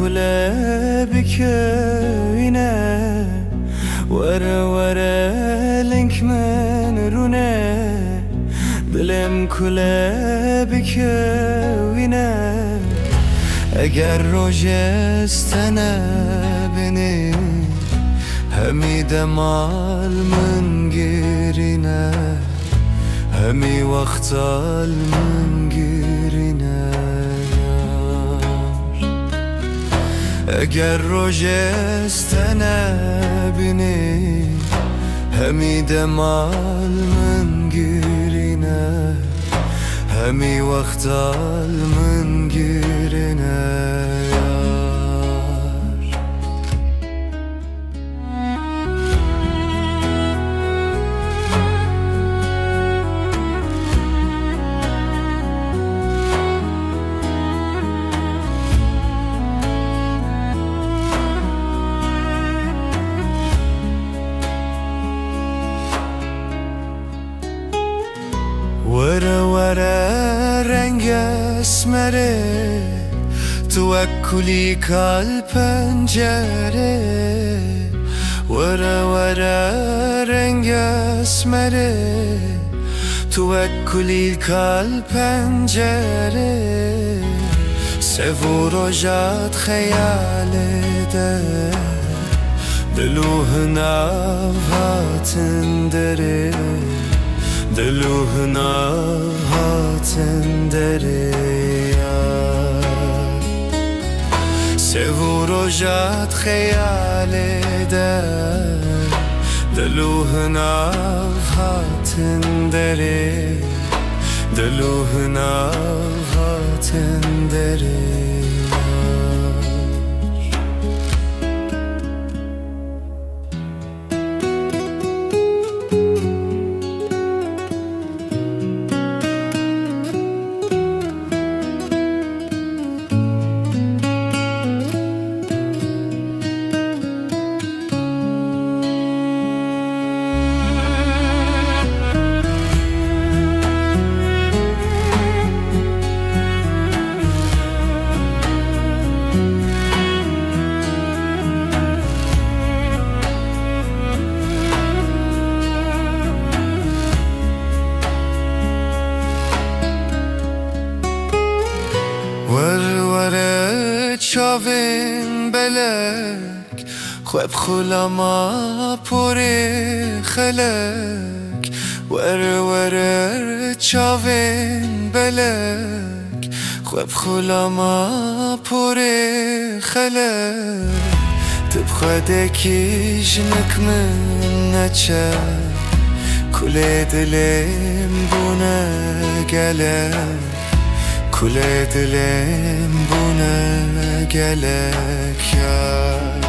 kule bir köyüne Vere link men rune Dilim kule bir köyüne Eğer rojestene beni Hemi de malmın girine Hemi vaktalmın girine Eğer rojestene beni Hemi de malmın girine Hemi vaktalmın girine Vere renk esmere Tevekkülü kalp pencere Vere renk esmere Tevekkülü kalp pencere Sevurojat hayalede Diluhun avatindere Diluhun avatindere Sevurojat hayalede Diluhun avatindere Diluhun avatindere Vere çavin belek Khweb khulama puri khelek Vere çavin belek Khweb khulama puri khelek Tibkhadeki jnek min neçe Kule dilim buna gelek Kule dilim buna gelek ya